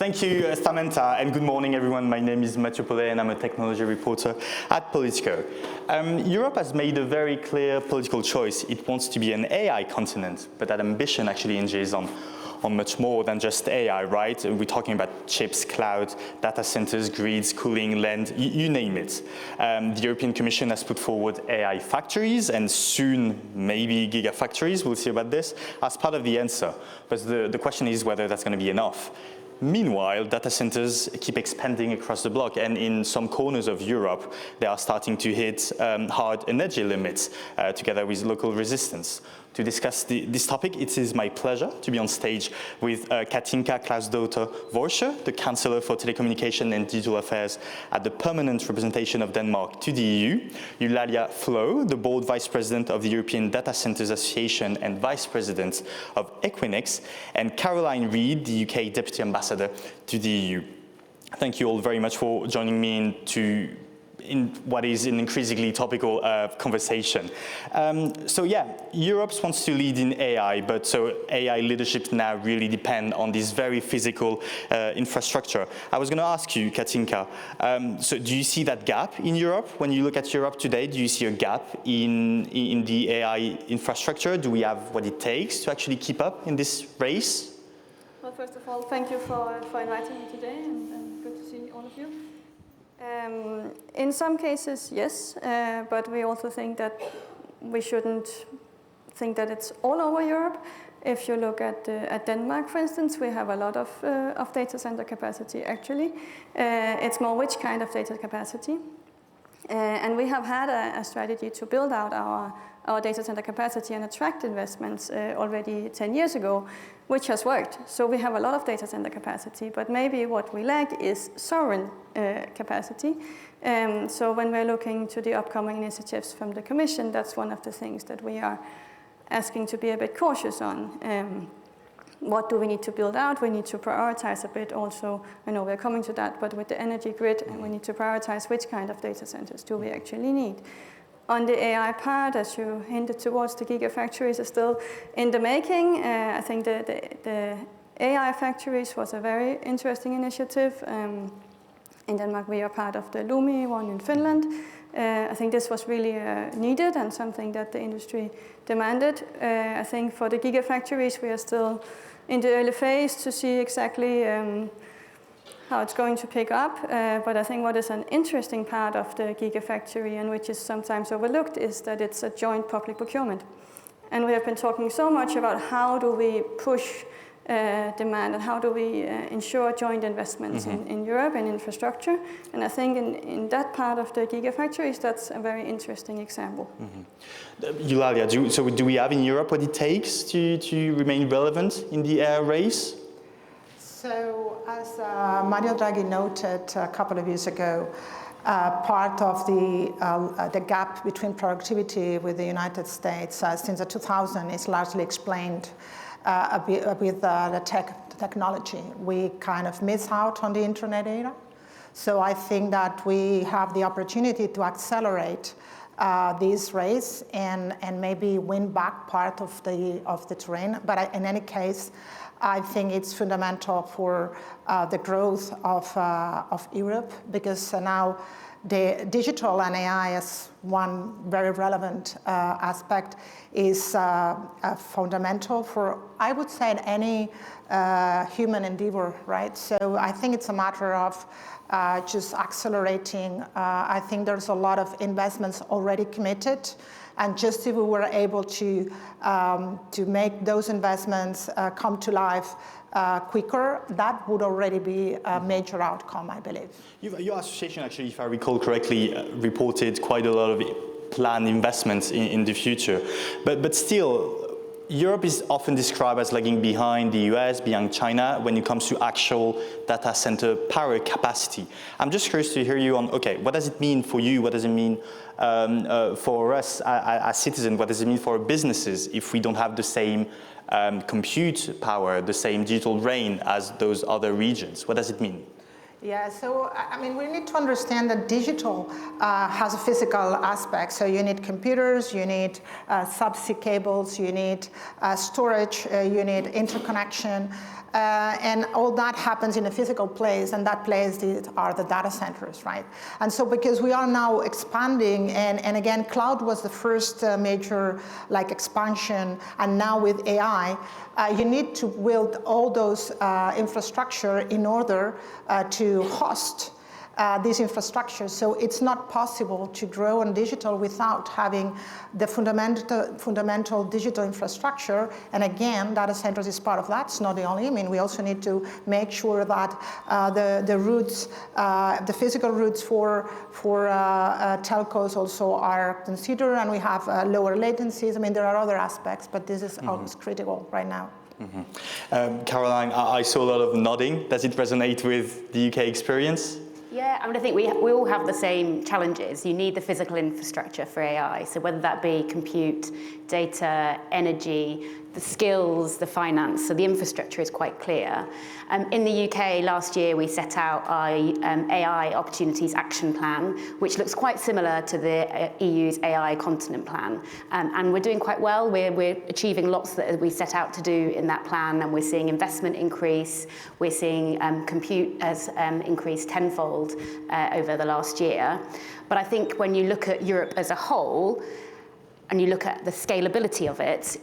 Thank you, Samantha, and good morning, everyone. My name is Mathieu Paulet, and I'm a technology reporter at POLITICO. Europe has made a very clear political choice. It wants to be an AI continent, but that ambition actually hinges on much more than just AI, right? We're talking about chips, cloud, data centers, grids, cooling, land, you name it. The European Commission has put forward AI factories, and soon maybe gigafactories, we'll see about this, as part of the answer. But the question is whether that's going to be enough. Meanwhile, data centers keep expanding across the block, and in some corners of Europe, they are starting to hit hard energy limits together with local resistance. To discuss this topic, it is my pleasure to be on stage with Katinka Klausdottir-Vorsche, the Chancellor for Telecommunication and Digital Affairs at the Permanent Representation of Denmark to the EU, Eulalia Flo, the Board Vice President of the European Data Centers Association and Vice President of Equinix, and Caroline Reid, the UK Deputy Ambassador to the EU. Thank you all very much for joining me in what is an increasingly topical conversation. So yeah, Europe wants to lead in AI, but so AI leadership now really depend on this very physical infrastructure. I was going to ask you, Katinka, so do you see that gap in Europe? When you look at Europe today, do you see a gap in the AI infrastructure? Do we have what it takes to actually keep up in this race? Well, first of all, thank you for inviting me today, and good to see all of you. In some cases, yes, but we also think that we shouldn't think that it's all over Europe. If you look at Denmark, for instance, we have a lot of data center capacity, actually. It's more which kind of data capacity. And we have had a strategy to build out our data center capacity and attract investments already 10 years ago, which has worked. So we have a lot of data center capacity, but maybe what we lack is sovereign capacity. So when we're looking to the upcoming initiatives from the Commission, that's one of the things that we are asking to be a bit cautious on. What do we need to build out? We need to prioritize a bit also. I know we're coming to that, but with the energy grid, we need to prioritize which kind of data centers do we actually need. On the AI part, as you hinted towards, the gigafactories are still in the making. I think the AI factories was a very interesting initiative. In Denmark, we are part of the Lumi one in Finland. I think this was really needed and something that the industry demanded. I think for the gigafactories, we are still in the early phase to see exactly how it's going to pick up. But I think what is an interesting part of the gigafactory, and which is sometimes overlooked, is that it's a joint public procurement. And we have been talking so much about how do we push demand and how do we ensure joint investments in Europe and infrastructure. And I think in that part of the gigafactories, that's a very interesting example. Eulalia, so do we have in Europe what it takes to remain relevant in the AI race? So as Mario Draghi noted a couple of years ago, part of the gap between productivity with the United States since the 2000s is largely explained with the technology. We kind of miss out on the internet era. So I think that we have the opportunity to accelerate this race and maybe win back part of the terrain. But in any case, I think it's fundamental for the growth of Europe, because now the digital and AI as one very relevant aspect is fundamental for, I would say, any human endeavor, right? So I think it's a matter of just accelerating. I think there's a lot of investments already committed, and just if we were able to make those investments come to life quicker, that would already be a major outcome, I believe. Your association, actually, if I recall correctly, reported quite a lot of planned investments in the future. But still, Europe is often described as lagging behind the US, behind China, when it comes to actual data center power capacity. I'm just curious to hear you on, okay, what does it mean for you? What does it mean for us as citizens? What does it mean for businesses if we don't have the same compute power, the same digital brain as those other regions? What does it mean? Yeah, so I mean, we need to understand that digital has a physical aspect. So you need computers, you need subsea cables, you need storage, you need interconnection. And all that happens in a physical place, and that place are the data centers, right? And so because we are now expanding, and again, cloud was the first major expansion, and now with AI, you need to build all those infrastructure in order to host this infrastructure. So it's not possible to grow on digital without having the fundamental digital infrastructure. And again, data centers is part of that. It's not the only. I mean, we also need to make sure that the routes, the physical routes for telcos also are considered, and we have lower latencies. I mean, there are other aspects, but this is always critical right now. Caroline, I saw a lot of nodding. Does it resonate with the UK experience? Yeah, I mean, I think we all have the same challenges. You need the physical infrastructure for AI. So whether that be compute, data, energy, the skills, the finance, so the infrastructure is quite clear. In the UK last year, we set out our AI Opportunities Action Plan, which looks quite similar to the EU's AI Continent Plan. And we're doing quite well. We're achieving lots that we set out to do in that plan, and we're seeing investment increase. We're seeing compute has increased tenfold over the last year. But I think when you look at Europe as a whole, and you look at the scalability of it,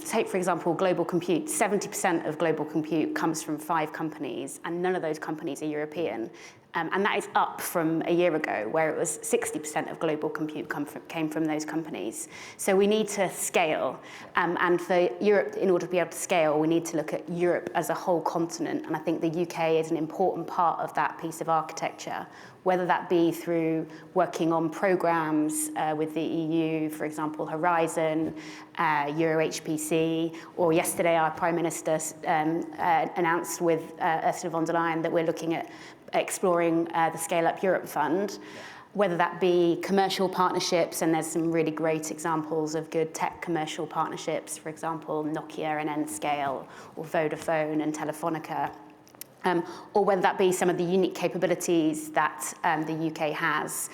take, for example, global compute. 70% of global compute comes from 5 companies, and none of those companies are European. And that is up from a year ago, where it was 60% of global compute came from those companies. So we need to scale. And for Europe, in order to be able to scale, we need to look at Europe as a whole continent. And I think the UK is an important part of that piece of architecture, whether that be through working on programs with the EU, for example, Horizon, Euro HPC, or yesterday our Prime Minister announced with Ursula von der Leyen that we're looking at exploring the Scale Up Europe Fund, whether that be commercial partnerships, and there's some really great examples of good tech commercial partnerships, for example, Nokia and Nscale, or Vodafone and Telefonica, or whether that be some of the unique capabilities that the UK has,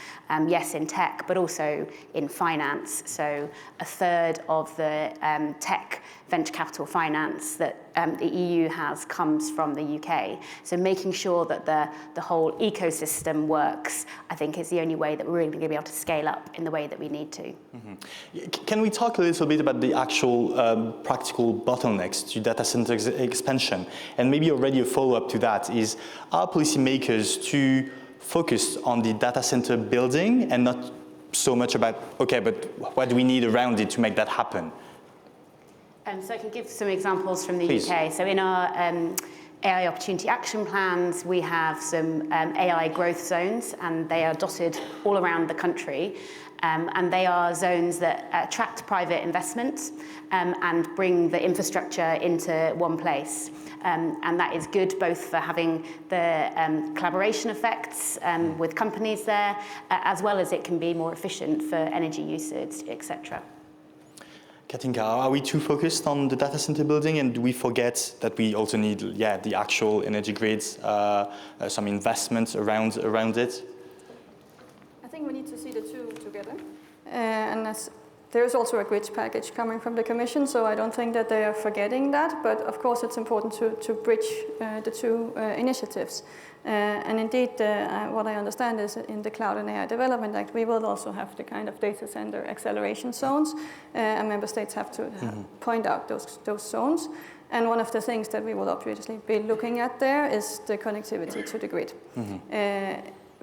yes, in tech, but also in finance. So a third of the tech venture capital finance that the EU has comes from the UK. So making sure that the whole ecosystem works, I think, is the only way that we're really going to be able to scale up in the way that we need to. Can we talk a little bit about the actual practical bottlenecks to data center expansion? And maybe already a follow-up to that is, are policymakers too focused on the data center building and not so much about, okay, but what do we need around it to make that happen? So I can give some examples from the Please. UK. So in our AI Opportunity Action Plans, we have some AI growth zones, and they are dotted all around the country. And they are zones that attract private investment and bring the infrastructure into one place. And that is good both for having the collaboration effects with companies there, as well as it can be more efficient for energy usage, etc. Katinka, are we too focused on the data center building, and do we forget that we also need, the actual energy grids, some investments around it? I think we need to see the two together. And there's also a grids package coming from the Commission, so I don't think that they are forgetting that. But of course, it's important to bridge the two initiatives. And indeed, what I understand is in the Cloud and AI Development Act, we will also have the kind of data center acceleration zones, and member states have to point out those zones. And one of the things that we will obviously be looking at there is the connectivity to the grid.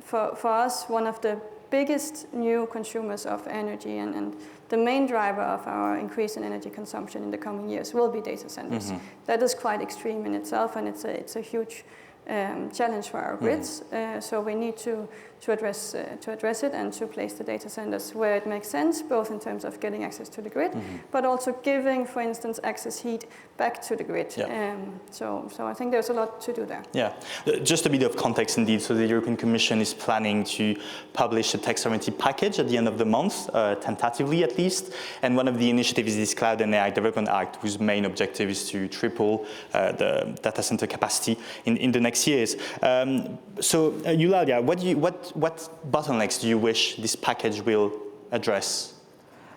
For us, one of the biggest new consumers of energy and the main driver of our increase in energy consumption in the coming years will be data centers. That is quite extreme in itself, and it's a huge challenge for our grids. So we need to address it and to place the data centers where it makes sense, both in terms of getting access to the grid, but also giving, for instance, excess heat back to the grid. So I think there's a lot to do there. Yeah, just a bit of context indeed. So the European Commission is planning to publish a taxonomy package at the end of the month, tentatively at least. And one of the initiatives is this Cloud and AI Development Act, whose main objective is to triple the data center capacity in the next years. So Eulalia, what bottlenecks do you wish this package will address?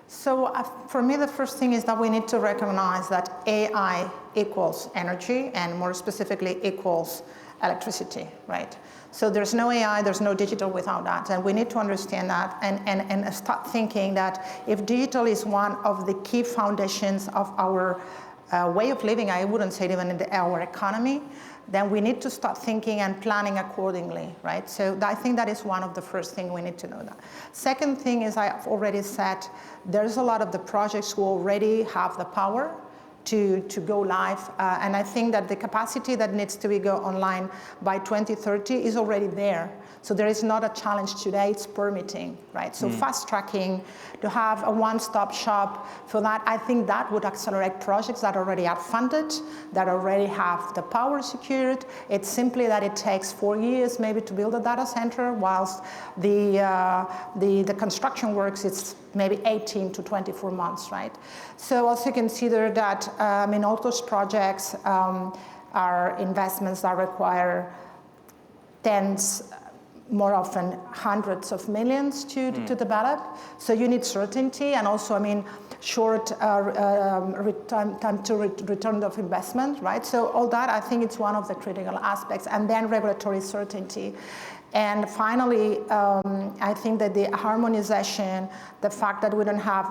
So for me, the first thing is that we need to recognize that AI equals energy, and more specifically equals electricity, right? So there's no AI, there's no digital without that, and we need to understand that and start thinking that if digital is one of the key foundations of our way of living, I wouldn't say even in our economy, then we need to start thinking and planning accordingly, right? So I think that is one of the first things we need to know that. Second thing is, I've already said, there's a lot of the projects who already have the power to go live, and I think that the capacity that needs to be go online by 2030 is already there. So there is not a challenge today, it's permitting, right? So fast tracking, to have a one-stop shop for that, I think that would accelerate projects that already are funded, that already have the power secured. It's simply that it takes 4 years maybe to build a data center, whilst the construction works, it's maybe 18 to 24 months, right? So also consider that, all those projects are investments that require tens, more often hundreds of millions to develop. So you need certainty, and also, short time to return of investment, right? So all that, I think it's one of the critical aspects, and then regulatory certainty. And finally, I think that the harmonization, the fact that we don't have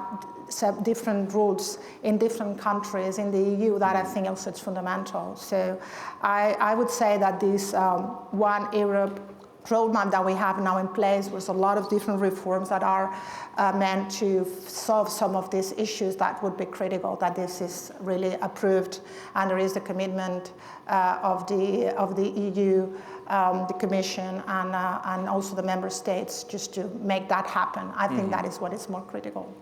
different rules in different countries in the EU, that I think also is fundamental. So I would say that this One Europe roadmap that we have now in place with a lot of different reforms that are meant to solve some of these issues, that would be critical, that this is really approved, and there is the commitment of the EU, the Commission, and also the member states, just to make that happen. I think that is what is more critical.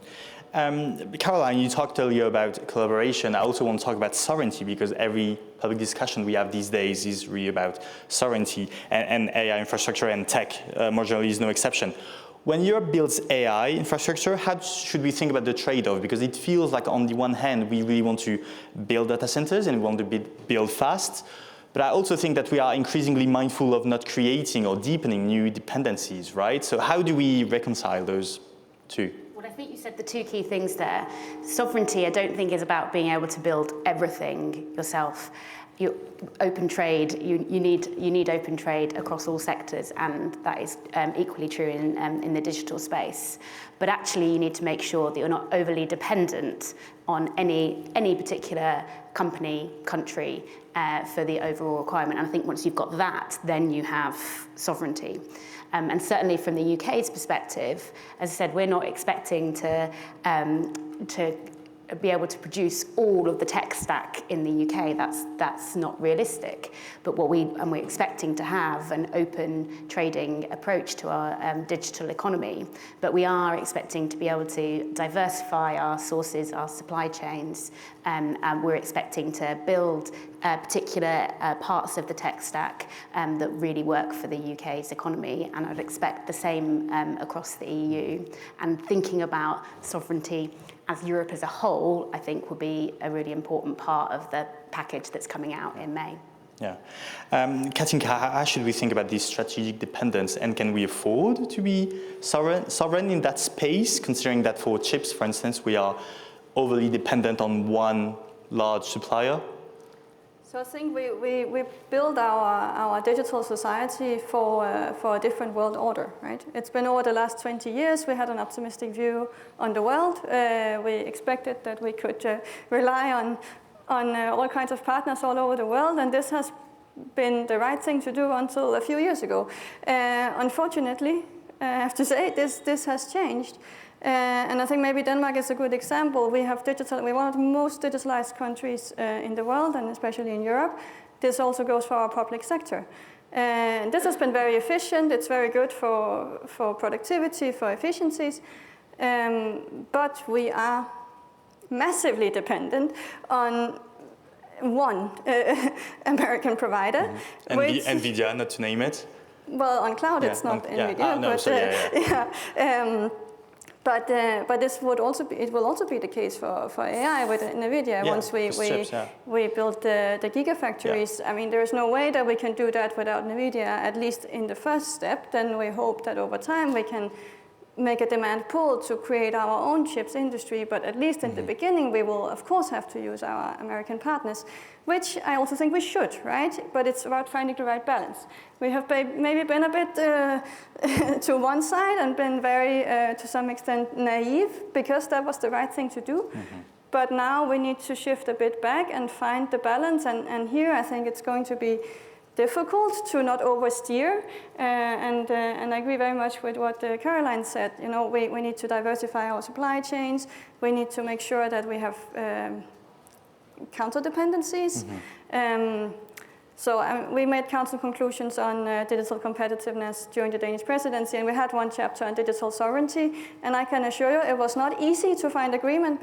Caroline, you talked earlier about collaboration. I also want to talk about sovereignty, because every public discussion we have these days is really about sovereignty, and AI infrastructure and tech more generally is no exception. When Europe builds AI infrastructure, how should we think about the trade-off? Because it feels like on the one hand, we really want to build data centers and we want to build fast, but I also think that we are increasingly mindful of not creating or deepening new dependencies, right? So how do we reconcile those two? I think you said the two key things there. Sovereignty, I don't think, is about being able to build everything yourself. Open trade, you need open trade across all sectors, and that is equally true in the digital space. But actually, you need to make sure that you're not overly dependent on any particular company, country, for the overall requirement. And I think once you've got that, then you have sovereignty. And certainly from the UK's perspective, as I said, we're not expecting to be able to produce all of the tech stack in the UK. That's not realistic. But we're expecting to have an open trading approach to our digital economy. But we are expecting to be able to diversify our sources, our supply chains, and we're expecting to build particular parts of the tech stack that really work for the UK's economy. And I'd expect the same across the EU. And thinking about sovereignty as Europe as a whole, I think, will be a really important part of the package that's coming out in May. Yeah. Katinka, how should we think about this strategic dependence, and can we afford to be sovereign in that space, considering that for chips, for instance, we are overly dependent on one large supplier? So I think we build our digital society for a different world order, right? It's been over the last 20 years, we had an optimistic view on the world. We expected that we could rely on all kinds of partners all over the world, and this has been the right thing to do until a few years ago. Unfortunately, I have to say, this has changed. And I think maybe Denmark is a good example. We're one of the most digitalized countries in the world, and especially in Europe. This also goes for our public sector. And this has been very efficient. It's very good for productivity, for efficiencies. But we are massively dependent on one American provider. NVIDIA, not to name it. Well, on cloud, it's not NVIDIA. But this would also be, it will also be the case for AI with NVIDIA. Once we build the gigafactories. I mean, there is no way that we can do that without NVIDIA, at least in the first step. Then we hope that over time we can make a demand pull to create our own chips industry, but at least in the beginning, we will of course have to use our American partners, which I also think we should, right? But it's about finding the right balance. We have maybe been a bit to one side and been very, to some extent, naive because that was the right thing to do. But now we need to shift a bit back and find the balance, and here I think it's going to be difficult to not oversteer, and I agree very much with what Caroline said. You know, we need to diversify our supply chains. We need to make sure that we have counter dependencies. So we made council conclusions on digital competitiveness during the Danish presidency, and we had one chapter on digital sovereignty. And I can assure you, it was not easy to find agreement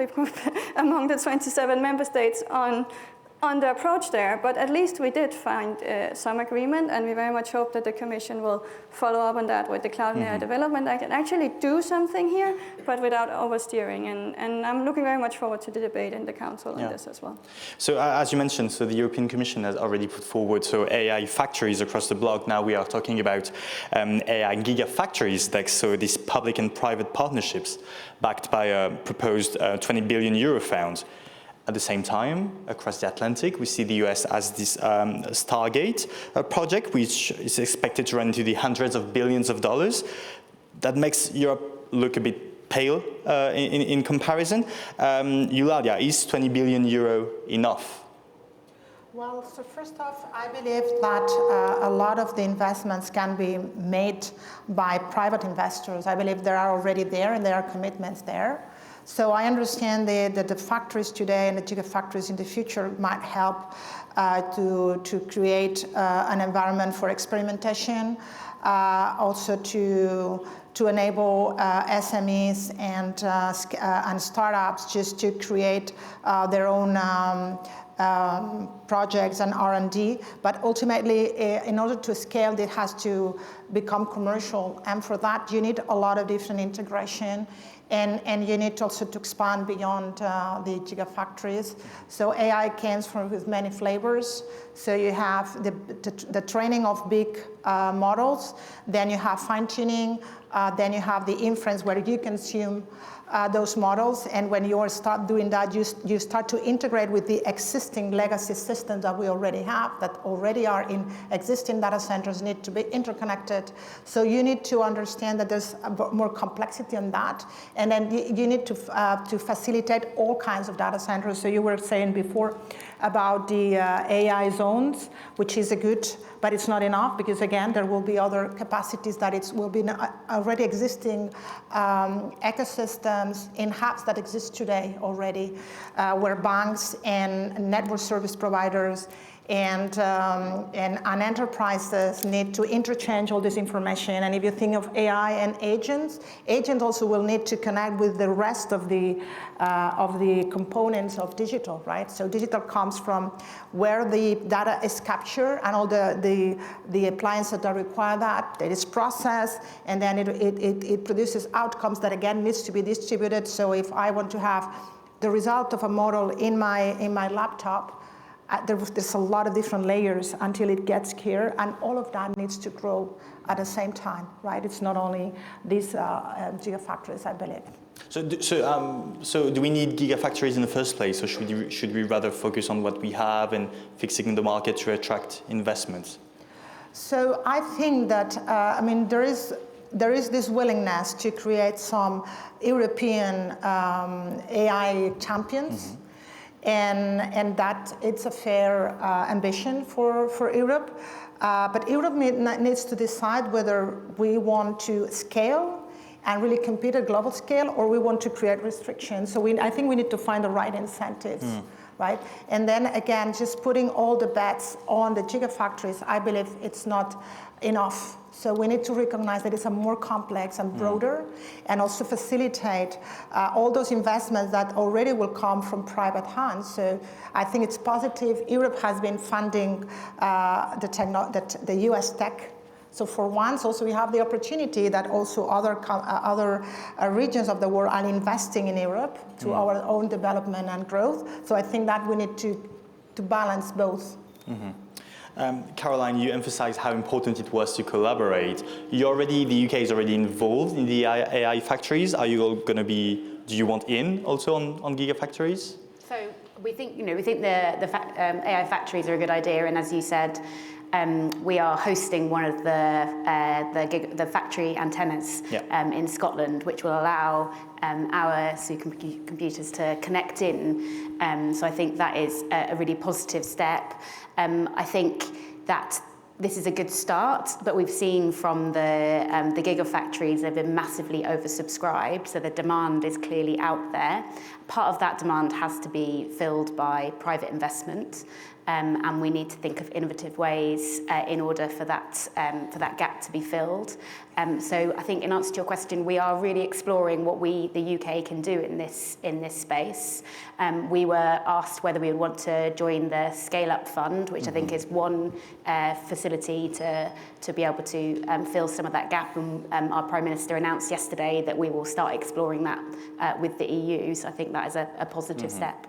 among the 27 member states on the approach there, but at least we did find some agreement, and we very much hope that the Commission will follow up on that with the Cloud and AI Development Act and actually do something here, but without oversteering. And I'm looking very much forward to the debate in the Council on this as well. So as you mentioned, so the European Commission has already put forward AI factories across the bloc. Now we are talking about AI gigafactories, like so these public and private partnerships backed by a proposed 20 billion euro fund. At the same time, across the Atlantic, we see the US as this Stargate project, which is expected to run into the hundreds of billions of dollars. That makes Europe look a bit pale in comparison. Eulalia, is 20 billion euro enough? Well, so first off, I believe that a lot of the investments can be made by private investors. I believe they are already there and there are commitments there. So I understand that the factories today and the gigafactories in the future might help to create an environment for experimentation, also to enable SMEs and startups just to create their own projects and R&D, but ultimately, in order to scale, it has to become commercial, and for that, you need a lot of different integration. And you need also to expand beyond the gigafactories. So AI comes with many flavors. So you have the training of big models, then you have fine-tuning, then you have the inference where you consume those models, and when you start doing that, you start to integrate with the existing legacy systems that we already have, that already are in existing data centers, need to be interconnected. So you need to understand that there's more complexity in that, and then you need to facilitate all kinds of data centers. So you were saying before about the AI zones, which is a good, but it's not enough, because again, there will be other capacities that will be already existing ecosystems in hubs that exist today already, where banks and network service providers and enterprises need to interchange all this information. And if you think of AI and agents also will need to connect with the rest of the components of digital, right? So digital comes from where the data is captured and all the appliances that require that is processed, and then it produces outcomes that again needs to be distributed. So if I want to have the result of a model in my laptop, there's a lot of different layers until it gets here, and all of that needs to grow at the same time, right? It's not only these gigafactories, I believe. So do we need gigafactories in the first place, or should we rather focus on what we have and fixing the market to attract investments? So I think that there is this willingness to create some European AI champions. And that it's a fair ambition for Europe. But Europe needs to decide whether we want to scale and really compete at global scale, or we want to create restrictions. So I think we need to find the right incentives, right? And then again, just putting all the bets on the gigafactories, I believe it's not enough. So we need to recognize that it's a more complex and broader, and also facilitate all those investments that already will come from private hands. So I think it's positive. Europe has been funding the US tech. So for once, also we have the opportunity that also other regions of the world are investing in Europe to our own development and growth. So I think that we need to balance both. Caroline, you emphasized how important it was to collaborate. The UK is already involved in the AI factories. Are you all going to be, do you want in also on gigafactories? So we think the AI factories are a good idea, and as you said, we are hosting one of the factory antennas in Scotland, which will allow our supercomputers to connect in. So I think that is a really positive step. I think that this is a good start, but we've seen from the gigafactories, they've been massively oversubscribed, so the demand is clearly out there. Part of that demand has to be filled by private investment, and we need to think of innovative ways in order for that gap to be filled. So I think in answer to your question, we are really exploring what the UK can do in this space. We were asked whether we would want to join the Scale Up Fund, which I think is one facility to be able to fill some of that gap. And our Prime Minister announced yesterday that we will start exploring that with the EU. So I think that is a positive step.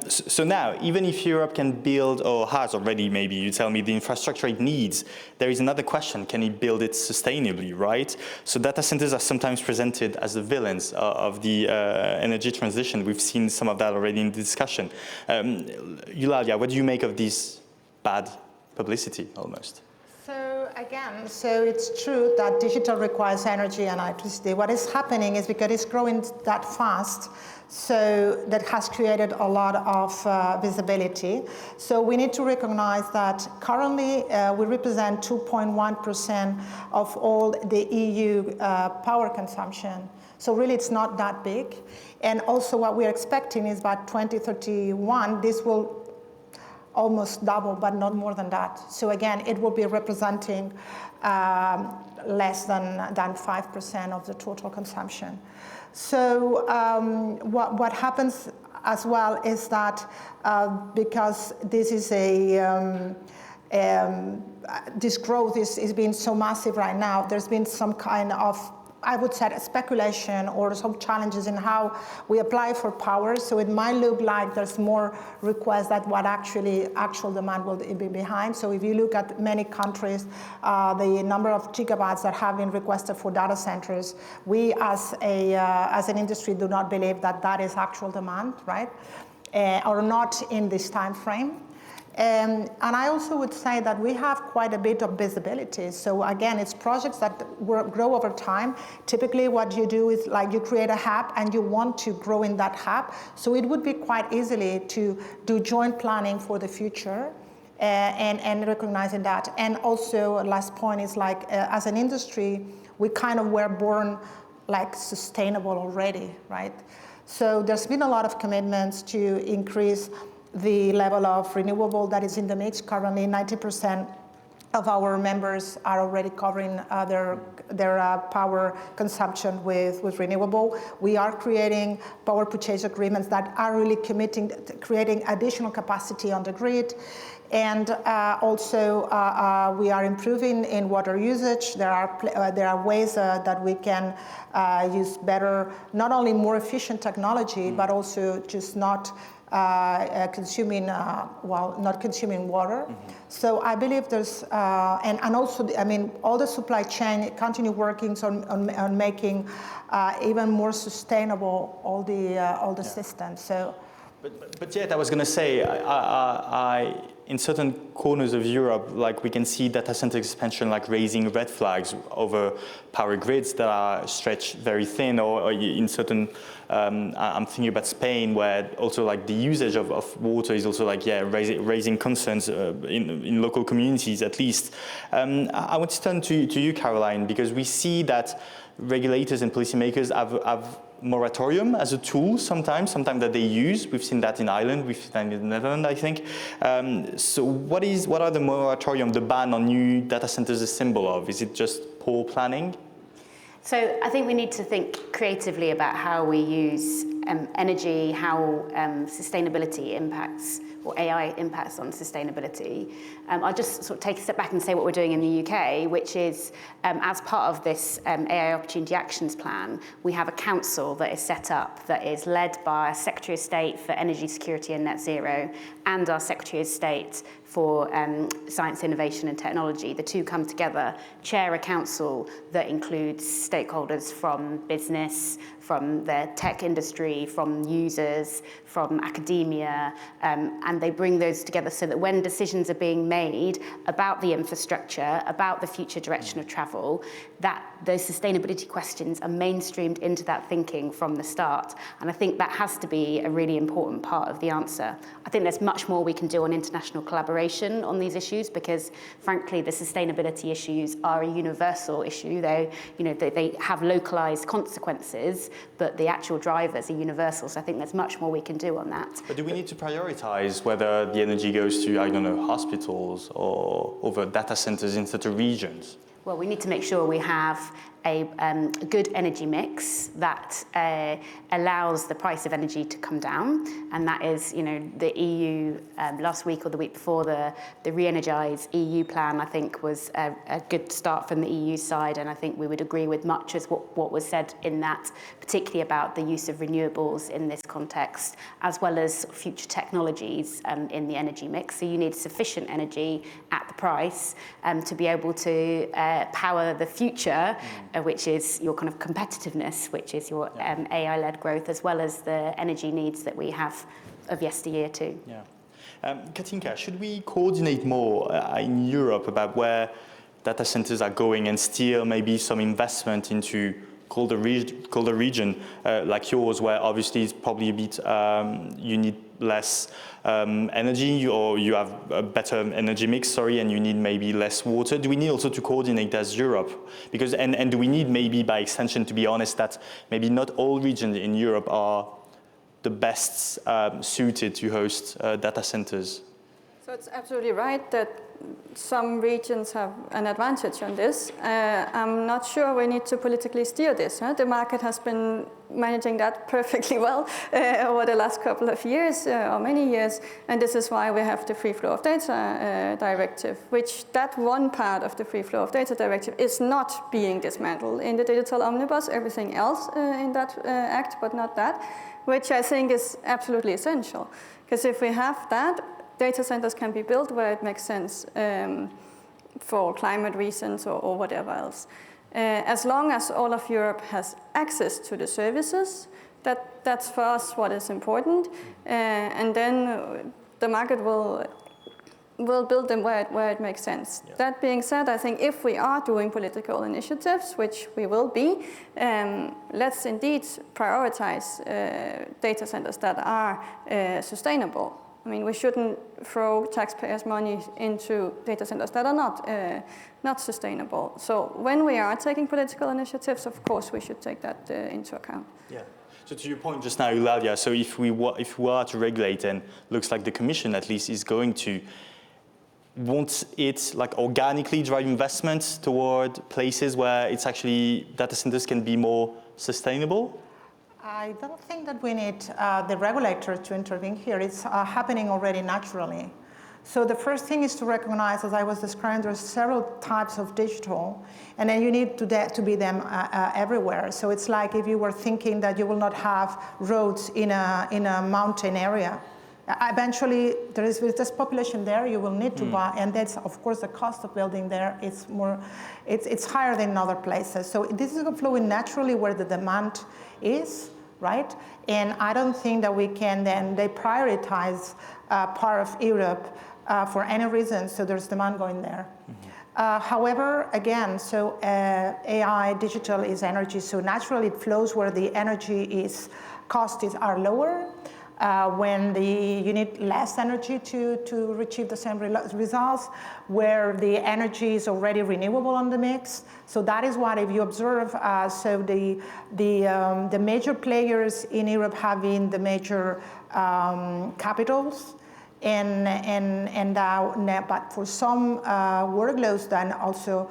So now, even if Europe can build, or has already, maybe you tell me, the infrastructure it needs, there is another question: can it build it sustainably, right? So data centers are sometimes presented as the villains of the energy transition. We've seen some of that already in the discussion. Eulalia, what do you make of this bad publicity, almost? So again, it's true that digital requires energy and electricity. What is happening is because it's growing that fast, so that has created a lot of visibility. So we need to recognize that currently we represent 2.1% of all the EU power consumption. So really it's not that big. And also what we're expecting is by 2031, this will almost double, but not more than that. So again, it will be representing less than 5% of the total consumption. So what happens as well is that because this is this growth is being so massive right now, there's been some kind of, I would say, speculation or some challenges in how we apply for power. So it might look like there's more requests than what actual demand will be behind. So if you look at many countries, the number of gigawatts that have been requested for data centers, we as an industry do not believe that that is actual demand, right? Or not in this time frame. And I also would say that we have quite a bit of visibility. So again, it's projects that grow over time. Typically what you do is like you create a hub and you want to grow in that hub. So it would be quite easily to do joint planning for the future and recognizing that. And also last point is like as an industry, we kind of were born like sustainable already, right? So there's been a lot of commitments to increase the level of renewable that is in the mix. Currently, 90% of our members are already covering their power consumption with renewable. We are creating power purchase agreements that are really committing to creating additional capacity on the grid. And also, we are improving in water usage. There are ways that we can use better, not only more efficient technology, but also just not consuming water. So I believe there's, and also, I mean, all the supply chain continue working on making even more sustainable all the systems. So. But yet, I was going to say, in certain corners of Europe, like we can see data center expansion, like raising red flags over power grids that are stretched very thin, or in certain, I'm thinking about Spain, where also like the usage of water is also like, raising concerns in local communities at least. I want to turn to you, Caroline, because we see that regulators and policymakers have moratorium as a tool sometimes that they use. We've seen that in Ireland, we've seen that in the Netherlands, I think. So what are the moratorium, the ban on new data centers a symbol of? Is it just poor planning? So I think we need to think creatively about how we use energy, how sustainability impacts, or AI impacts on sustainability. I'll just sort of take a step back and say what we're doing in the UK, which is as part of this AI Opportunity Actions Plan, we have a council that is set up that is led by a Secretary of State for Energy Security and Net Zero and our Secretary of State for Science, Innovation and Technology. The two come together, chair a council that includes stakeholders from business, from the tech industry, from users, from academia, and they bring those together so that when decisions are being made about the infrastructure, about the future direction of travel, that those sustainability questions are mainstreamed into that thinking from the start. And I think that has to be a really important part of the answer. I think there's much more we can do on international collaboration on these issues because, frankly, the sustainability issues are a universal issue. They have localized consequences, but the actual drivers are universal. So I think there's much more we can do on that. But do we need to prioritize whether the energy goes to, I don't know, hospitals or over data centers in certain regions? Well, we need to make sure we have a good energy mix that allows the price of energy to come down, and that is, the EU last week or the week before the Re-Energise EU plan, I think, was a good start from the EU side, and I think we would agree with much as what was said in that, particularly about the use of renewables in this context, as well as future technologies in the energy mix. So you need sufficient energy at the price to be able to power the future. Which is your kind of competitiveness, which is your AI-led growth, as well as the energy needs that we have of yesteryear too. Yeah. Katinka, should we coordinate more in Europe about where data centers are going and steer maybe some investment into colder region like yours, where obviously it's probably a bit, you need less energy, or you have a better energy mix, and you need maybe less water? Do we need also to coordinate as Europe? Because, and do we need maybe by extension, to be honest, that maybe not all regions in Europe are the best suited to host data centers? So it's absolutely right that some regions have an advantage on this. I'm not sure we need to politically steer this. The market has been managing that perfectly well over the last couple of years or many years, and this is why we have the Free Flow of Data Directive, which that one part of the Free Flow of Data Directive is not being dismantled in the Digital Omnibus, everything else in that act, but not that, which I think is absolutely essential. Because if we have that, data centers can be built where it makes sense for climate reasons or whatever else. As long as all of Europe has access to the services, that's for us what is important. And then the market will build them where it makes sense. Yeah. That being said, I think if we are doing political initiatives, which we will be, let's indeed prioritize data centers that are sustainable. I mean, we shouldn't throw taxpayers' money into data centers that are not sustainable. So when we are taking political initiatives, of course, we should take that into account. Yeah. So to your point just now, Eulalia, so if we are to regulate, and looks like the Commission at least is going to, won't it like organically drive investments toward places where it's actually data centers can be more sustainable? I don't think that we need the regulator to intervene here. It's happening already naturally. So the first thing is to recognize, as I was describing, there's several types of digital, and then you need to be them everywhere. So it's like if you were thinking that you will not have roads in a mountain area. Eventually, with this population there, you will need to buy, and that's, of course, the cost of building there is more, it's higher than in other places. So this is flowing naturally where the demand is, right? And I don't think that we can then prioritize part of Europe for any reason, so there's demand going there. However, again, so AI, digital is energy, so naturally it flows where the energy costs are lower. When you need less energy to achieve the same results, where the energy is already renewable on the mix. So that is what, if you observe, so the major players in Europe have been the major capitals, but for some workloads, then also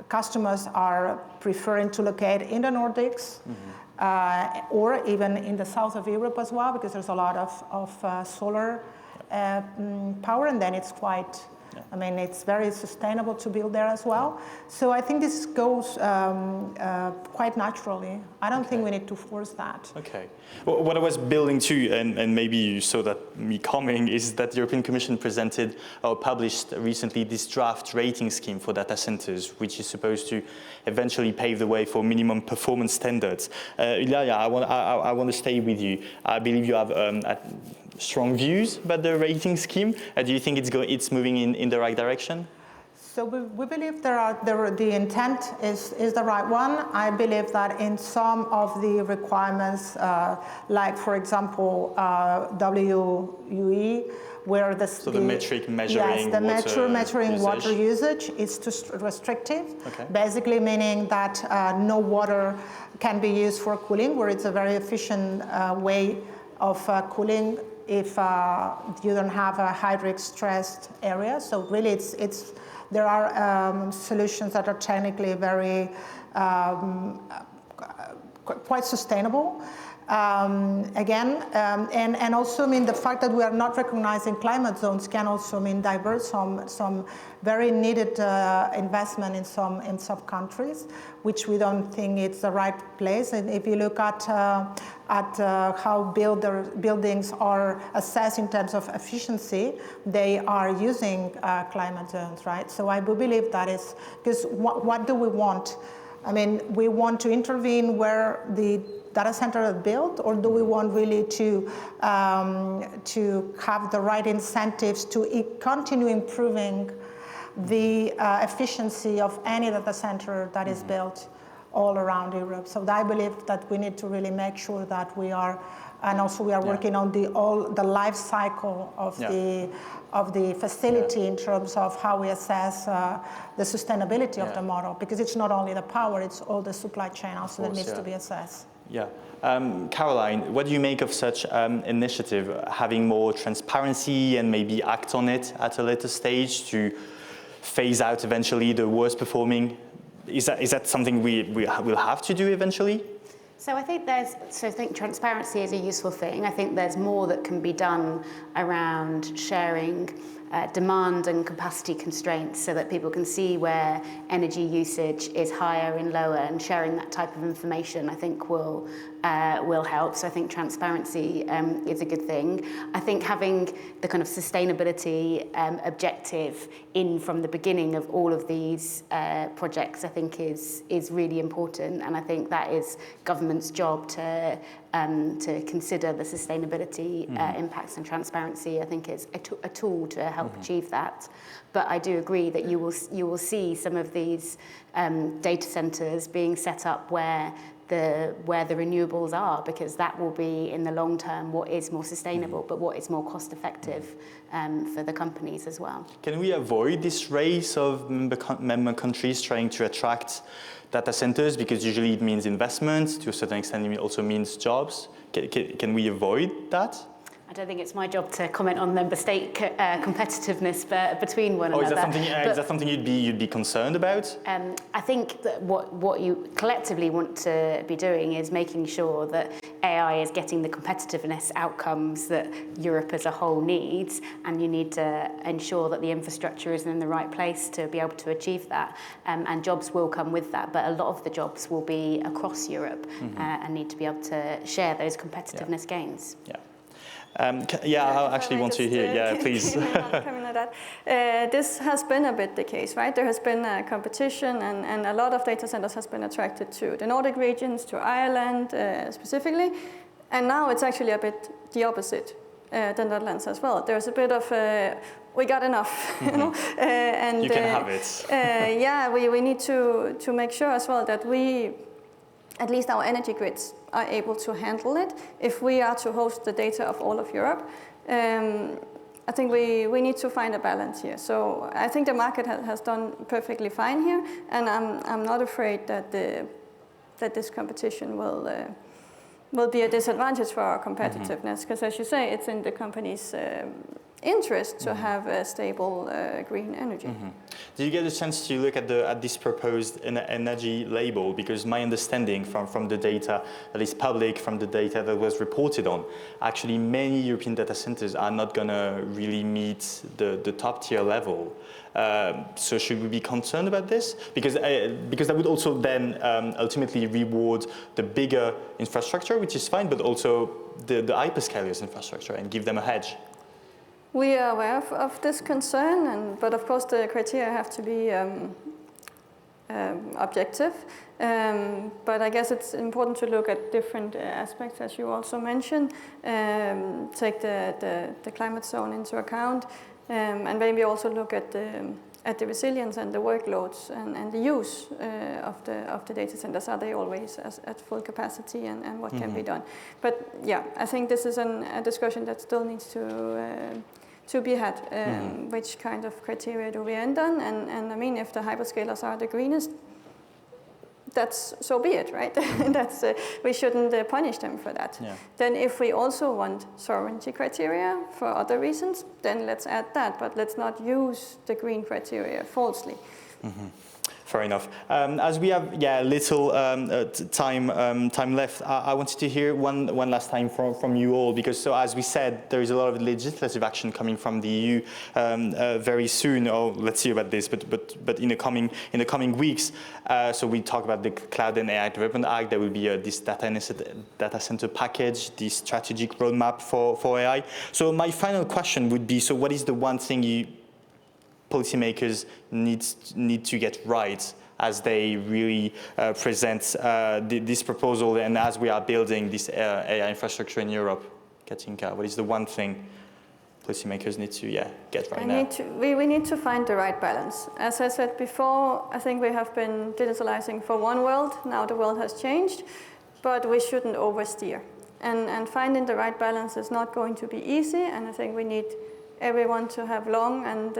customers are preferring to locate in the Nordics. or even in the south of Europe as well, because there's a lot of solar power, and then it's quite, I mean, it's very sustainable to build there as well. So I think this goes quite naturally. I don't think we need to force that. Okay. Well, what I was building to, and maybe you saw that me coming, is that the European Commission presented or published recently this draft rating scheme for data centers, which is supposed to eventually pave the way for minimum performance standards. Ilaria, I want to stay with you. I believe you have strong views about the rating scheme. Do you think it's moving in the right direction? So we believe the intent is the right one. I believe that in some of the requirements, like for example, WUE, where the metric measuring water usage is too restrictive. Okay. Basically meaning that no water can be used for cooling, where it's a very efficient way of cooling if you don't have a hydric stressed area. So really there are solutions that are technically very quite sustainable. And also mean the fact that we are not recognizing climate zones can also mean divert some very needed investment in some countries, which we don't think it's the right place. And if you look at how buildings are assessed in terms of efficiency, they are using climate zones, right? So I do believe that is, because what do we want? I mean, we want to intervene where the data center is built, or do we want really to have the right incentives to continue improving the efficiency of any data center that is built all around Europe? So I believe that we need to really make sure that we are, and also we are working on the life cycle of the facility in terms of how we assess the sustainability of the model, because it's not only the power, it's all the supply chain also that needs to be assessed. Yeah. Caroline, what do you make of such initiative, having more transparency and maybe act on it at a later stage to phase out eventually the worst performing? Is that something we will have to do eventually? So I think transparency is a useful thing. I think there's more that can be done around sharing demand and capacity constraints so that people can see where energy usage is higher and lower, and sharing that type of information I think will help. So I think transparency is a good thing. I think having the kind of sustainability objective in from the beginning of all of these projects I think is really important, and I think that is government's job to consider the sustainability impacts, and transparency I think is a tool to help achieve that. But I do agree that you will see some of these data centers being set up where the renewables are, because that will be in the long term what is more sustainable, but what is more cost effective for the companies as well. Can we avoid this race of member countries trying to attract data centers, because usually it means investment, to a certain extent it also means jobs? Can we avoid that? I don't think it's my job to comment on member state competitiveness between one another. Is that something you'd be concerned about? I think that what you collectively want to be doing is making sure that AI is getting the competitiveness outcomes that Europe as a whole needs, and you need to ensure that the infrastructure is in the right place to be able to achieve that. And jobs will come with that, but a lot of the jobs will be across Europe and need to be able to share those competitiveness gains. Yeah. I actually want to hear. Yeah, please. This has been a bit the case, right? There has been a competition, and a lot of data centers has been attracted to the Nordic regions, to Ireland specifically, and now it's actually a bit the opposite, the Netherlands as well. There's a bit of we got enough, you know, and you can have it. We need to make sure as well that at least our energy grids are able to handle it. If we are to host the data of all of Europe, I think we need to find a balance here. So I think the market has done perfectly fine here, and I'm not afraid that this competition will be a disadvantage for our competitiveness, because as you say, it's in the company's interest to have a stable green energy. Do you get a chance to look at this proposed energy label? Because my understanding from the data that is public, from the data that was reported on, actually many European data centers are not going to really meet the top tier level. So should we be concerned about this? Because that would also then ultimately reward the bigger infrastructure, which is fine, but also the hyperscalers infrastructure and give them a hedge. We are aware of this concern, but of course the criteria have to be objective. But I guess it's important to look at different aspects, as you also mentioned, take the climate zone into account, and maybe also look at the resilience and the workloads and the use of the data centers. Are they always at full capacity, and what can be done? But yeah, I think this is a discussion that still needs to be had. Which kind of criteria do we end on? And I mean, if the hyperscalers are the greenest, that's so be it, right? That's we shouldn't punish them for that. Yeah. Then if we also want sovereignty criteria for other reasons, then let's add that, but let's not use the green criteria falsely. Fair enough. As we have little time left, I wanted to hear one last time from you all, because so as we said, there is a lot of legislative action coming from the EU very soon. Or let's see about this, but in the coming weeks. So we talk about the Cloud and AI Development Act. There will be this data center package, this strategic roadmap for AI. So my final question would be: so what is the one thing policymakers need to get right as they really present this proposal, and as we are building this AI infrastructure in Europe? Katinka, what is the one thing policymakers need to get right now? We need to find the right balance. As I said before, I think we have been digitalizing for one world. Now the world has changed, but we shouldn't oversteer. And finding the right balance is not going to be easy, and I think we need everyone to have long and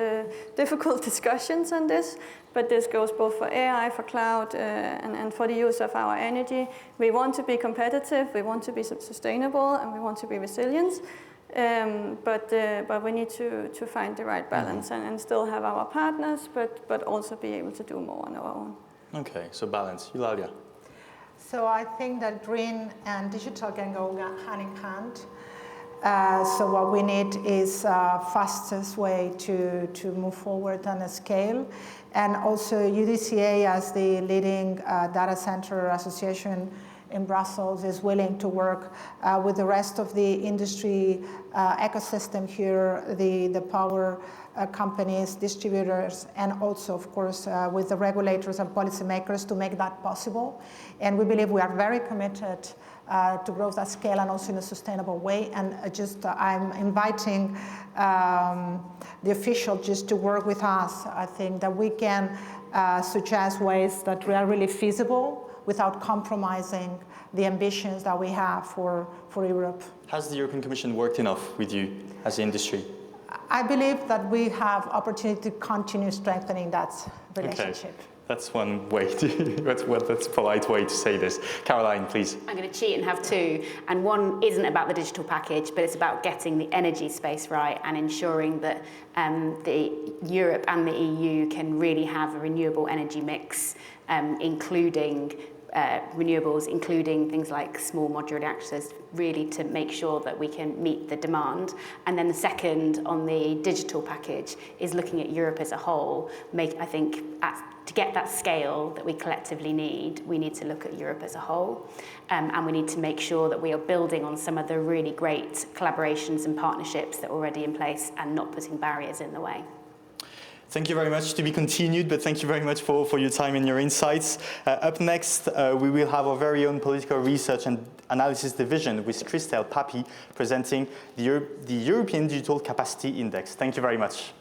difficult discussions on this, but this goes both for AI, for cloud, and for the use of our energy. We want to be competitive, we want to be sustainable, and we want to be resilient, but we need to find the right balance and still have our partners, but also be able to do more on our own. Okay, so balance. Eulalia. So I think that green and digital can go hand in hand. So what we need is fastest way to move forward on a scale. And also UDCA, as the leading data center association in Brussels, is willing to work with the rest of the industry ecosystem here, the power companies, distributors, and also, of course, with the regulators and policymakers to make that possible. And we believe we are very committed to growth at scale and also in a sustainable way. And I'm inviting the officials just to work with us. I think that we can suggest ways that are really feasible without compromising the ambitions that we have for Europe. Has the European Commission worked enough with you as the industry? I believe that we have opportunity to continue strengthening that relationship. Okay. That's one way that's a polite way to say this. Caroline, please. I'm going to cheat and have two. And one isn't about the digital package, but it's about getting the energy space right and ensuring that the Europe and the EU can really have a renewable energy mix, including renewables, including things like small modular reactors, really to make sure that we can meet the demand. And then the second on the digital package is looking at Europe as a whole. I think to get that scale that we collectively need, we need to look at Europe as a whole. And we need to make sure that we are building on some of the really great collaborations and partnerships that are already in place and not putting barriers in the way. Thank you very much. To be continued, but thank you very much for your time and your insights. Up next, we will have our very own political research and analysis division with Christelle Papi presenting the European Digital Capacity Index. Thank you very much.